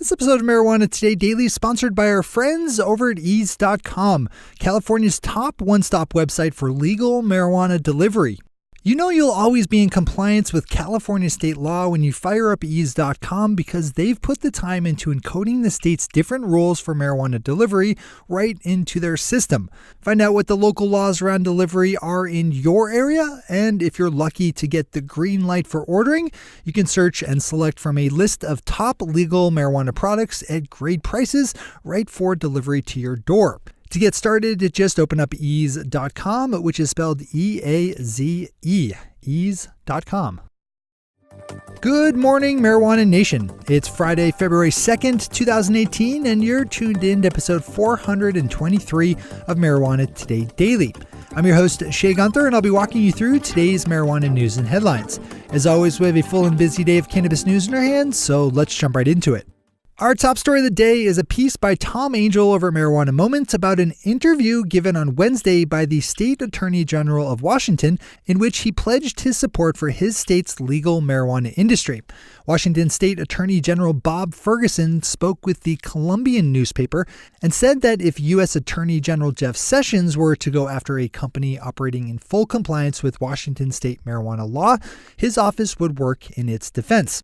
This episode of Marijuana Today Daily is sponsored by our friends over at ease.com, California's top one-stop website for legal marijuana delivery. You know you'll always be in compliance with California state law when you fire up ease.com because they've put the time into encoding the state's different rules for marijuana delivery right into their system. Find out what the local laws around delivery are in your area, and if you're lucky to get the green light for ordering, you can search and select from a list of top legal marijuana products at great prices right for delivery to your door. To get started, just open up ease.com, which is spelled E-A-Z-E, ease.com. Good morning, Marijuana Nation. It's Friday, February 2nd, 2018, and you're tuned in to episode 423 of Marijuana Today Daily. I'm your host, Shay Gunther, and I'll be walking you through today's marijuana news and headlines. As always, we have a full and busy day of cannabis news in our hands, so let's jump right into it. Our top story of the day is a piece by Tom Angel over at Marijuana Moments about an interview given on Wednesday by the State Attorney General of Washington, in which he pledged his support for his state's legal marijuana industry. Washington State Attorney General Bob Ferguson spoke with the Columbian newspaper and said that if U.S. Attorney General Jeff Sessions were to go after a company operating in full compliance with Washington state marijuana law, his office would work in its defense.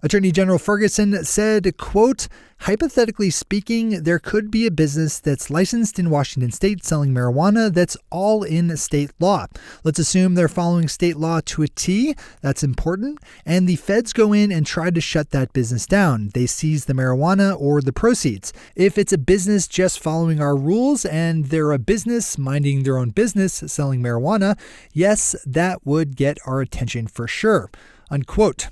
Attorney General Ferguson said, quote, hypothetically speaking, there could be a business that's licensed in Washington state selling marijuana that's all in state law. Let's assume they're following state law to a T. That's important. And the feds go in and try to shut that business down. They seize the marijuana or the proceeds. If it's a business just following our rules and they're a business minding their own business selling marijuana, yes, that would get our attention for sure. Unquote.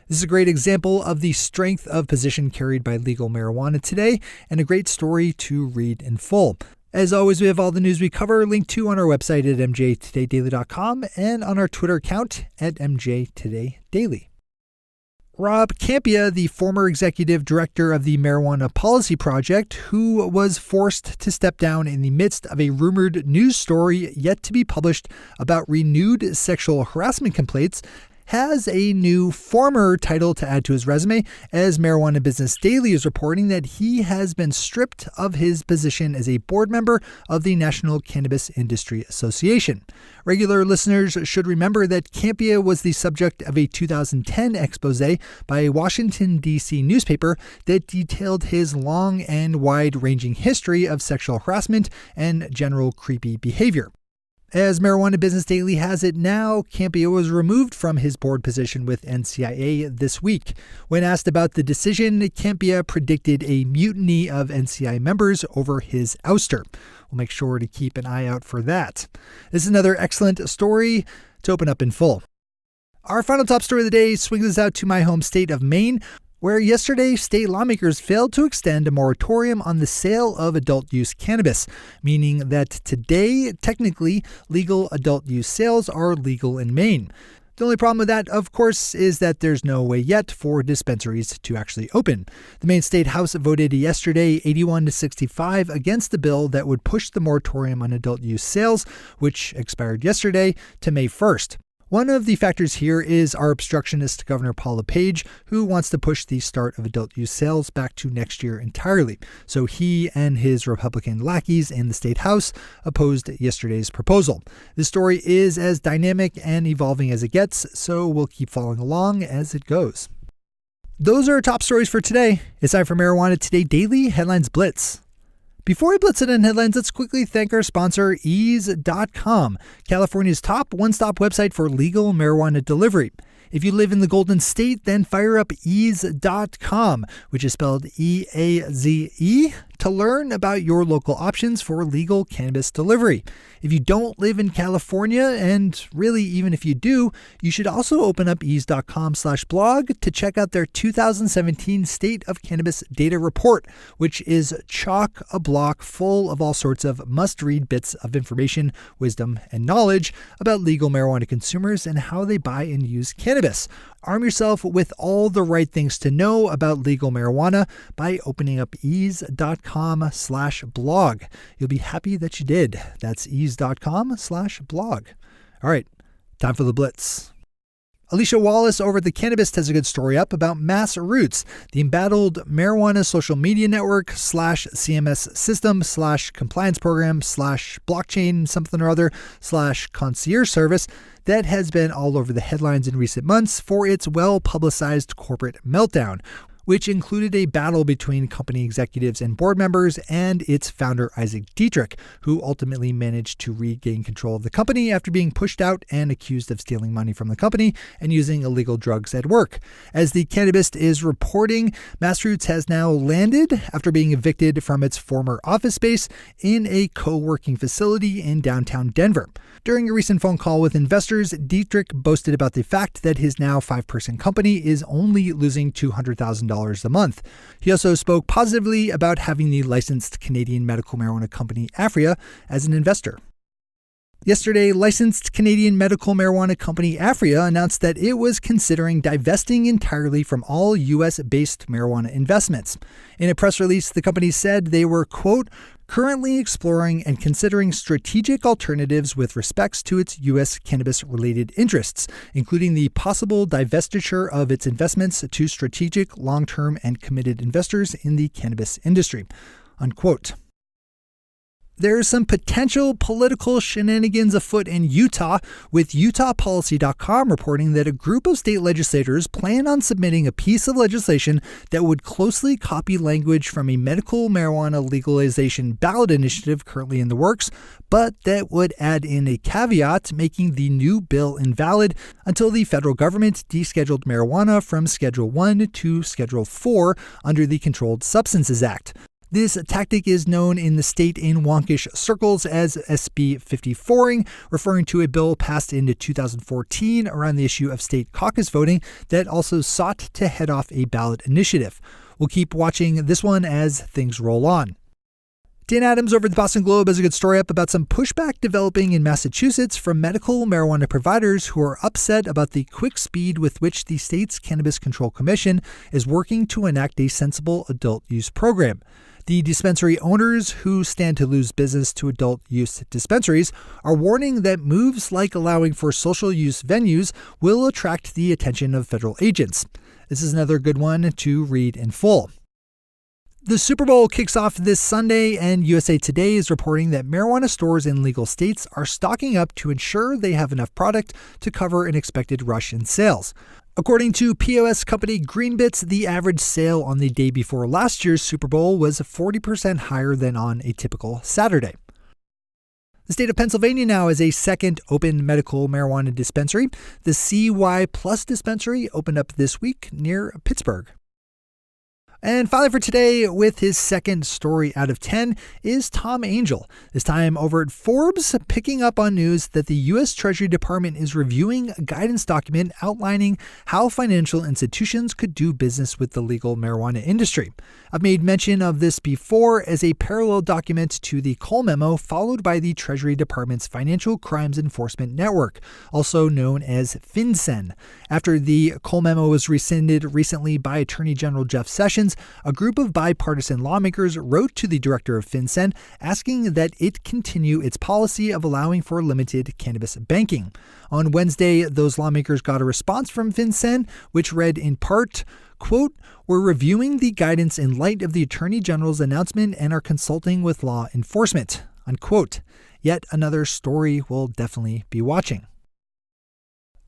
This is a great example of the strength of position carried by legal marijuana today, and a great story to read in full. As always, we have all the news we cover linked to on our website at mjtodaydaily.com and on our Twitter account at mjtodaydaily. Rob Kampia, the former executive director of the Marijuana Policy Project, who was forced to step down in the midst of a rumored news story yet to be published about renewed sexual harassment complaints, has a new former title to add to his resume, as Marijuana Business Daily is reporting that he has been stripped of his position as a board member of the National Cannabis Industry Association. Regular listeners should remember that Kampia was the subject of a 2010 expose by a Washington, D.C. newspaper that detailed his long and wide-ranging history of sexual harassment and general creepy behavior. As Marijuana Business Daily has it now, Kampia was removed from his board position with NCIA this week. When asked about the decision, Kampia predicted a mutiny of NCIA members over his ouster. We'll make sure to keep an eye out for that. This is another excellent story to open up in full. Our final top story of the day swings us out to my home state of Maine, where yesterday state lawmakers failed to extend a moratorium on the sale of adult-use cannabis, meaning that today, technically, legal adult-use sales are legal in Maine. The only problem with that, of course, is that there's no way yet for dispensaries to actually open. The Maine State House voted yesterday 81-65 against the bill that would push the moratorium on adult-use sales, which expired yesterday, to May 1st. One of the factors here is our obstructionist Governor Paul LePage, who wants to push the start of adult use sales back to next year entirely. So he and his Republican lackeys in the state house opposed yesterday's proposal. This story is as dynamic and evolving as it gets, so we'll keep following along as it goes. Those are our top stories for today. It's time for Marijuana Today Daily Headlines Blitz. Before we blitz it in headlines, let's quickly thank our sponsor, ease.com, California's top one-stop website for legal marijuana delivery. If you live in the Golden State, then fire up ease.com, which is spelled E-A-Z-E, to learn about your local options for legal cannabis delivery. If you don't live in California, and really even if you do, you should also open up ease.com/blog to check out their 2017 State of Cannabis Data Report, which is chock-a-block full of all sorts of must-read bits of information, wisdom, and knowledge about legal marijuana consumers and how they buy and use cannabis. Arm yourself with all the right things to know about legal marijuana by opening up ease.com/blog. You'll be happy that you did. That's ease.com/blog. All right, time for the blitz. Alicia Wallace over at the Cannabist has a good story up about MassRoots, the embattled marijuana social media network / CMS system / compliance program / blockchain something or other / concierge service that has been all over the headlines in recent months for its well-publicized corporate meltdown, which included a battle between company executives and board members and its founder Isaac Dietrich, who ultimately managed to regain control of the company after being pushed out and accused of stealing money from the company and using illegal drugs at work. As the Cannabist is reporting, MassRoots has now landed after being evicted from its former office space in a co-working facility in downtown Denver. During a recent phone call with investors, Dietrich boasted about the fact that his now 5-person company is only losing $200,000 a month. He also spoke positively about having the licensed Canadian medical marijuana company Aphria as an investor. Yesterday, licensed Canadian medical marijuana company Aphria announced that it was considering divesting entirely from all U.S.-based marijuana investments. In a press release, the company said they were, quote, currently exploring and considering strategic alternatives with respects to its U.S. cannabis-related interests, including the possible divestiture of its investments to strategic, long-term, and committed investors in the cannabis industry, unquote. There's some potential political shenanigans afoot in Utah, with UtahPolicy.com reporting that a group of state legislators plan on submitting a piece of legislation that would closely copy language from a medical marijuana legalization ballot initiative currently in the works, but that would add in a caveat making the new bill invalid until the federal government descheduled marijuana from Schedule 1 to Schedule 4 under the Controlled Substances Act. This tactic is known in the state in wonkish circles as SB 54ing, referring to a bill passed in 2014 around the issue of state caucus voting that also sought to head off a ballot initiative. We'll keep watching this one as things roll on. Dan Adams over at the Boston Globe has a good story up about some pushback developing in Massachusetts from medical marijuana providers who are upset about the quick speed with which the state's Cannabis Control Commission is working to enact a sensible adult use program. The dispensary owners who stand to lose business to adult use dispensaries are warning that moves like allowing for social use venues will attract the attention of federal agents. This is another good one to read in full. The Super Bowl kicks off this Sunday, and USA Today is reporting that marijuana stores in legal states are stocking up to ensure they have enough product to cover an expected rush in sales. According to POS company Greenbits, the average sale on the day before last year's Super Bowl was 40% higher than on a typical Saturday. The state of Pennsylvania now has a second open medical marijuana dispensary. The CY Plus dispensary opened up this week near Pittsburgh. And finally for today, with his second story out of 10, is Tom Angel, this time over at Forbes, picking up on news that the U.S. Treasury Department is reviewing a guidance document outlining how financial institutions could do business with the legal marijuana industry. I've made mention of this before as a parallel document to the Cole Memo followed by the Treasury Department's Financial Crimes Enforcement Network, also known as FinCEN. After the Cole Memo was rescinded recently by Attorney General Jeff Sessions, a group of bipartisan lawmakers wrote to the director of FinCEN asking that it continue its policy of allowing for limited cannabis banking. On Wednesday, those lawmakers got a response from FinCEN, which read in part, quote, "We're reviewing the guidance in light of the Attorney General's announcement and are consulting with law enforcement," unquote. Yet another story we'll definitely be watching.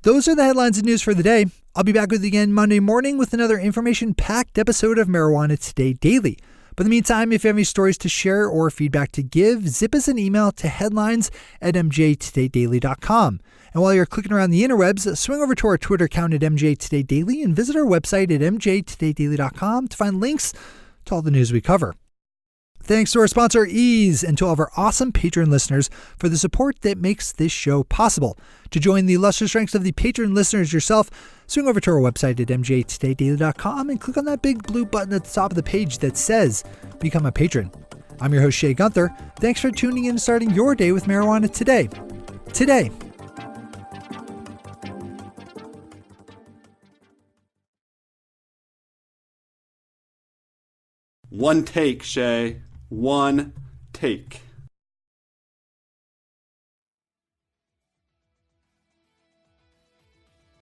Those are the headlines and news for the day. I'll be back with you again Monday morning with another information-packed episode of Marijuana Today Daily. But in the meantime, if you have any stories to share or feedback to give, zip us an email to headlines@mjtodaydaily.com. And while you're clicking around the interwebs, swing over to our Twitter account at mjtodaydaily and visit our website at mjtodaydaily.com to find links to all the news we cover. Thanks to our sponsor, Ease, and to all of our awesome Patreon listeners for the support that makes this show possible. To join the illustrious ranks of the Patreon listeners yourself, swing over to our website at mjtodaydaily.com and click on that big blue button at the top of the page that says Become a Patron. I'm your host, Shay Gunther. Thanks for tuning in and starting your day with Marijuana Today. Today. One take, Shay. One take.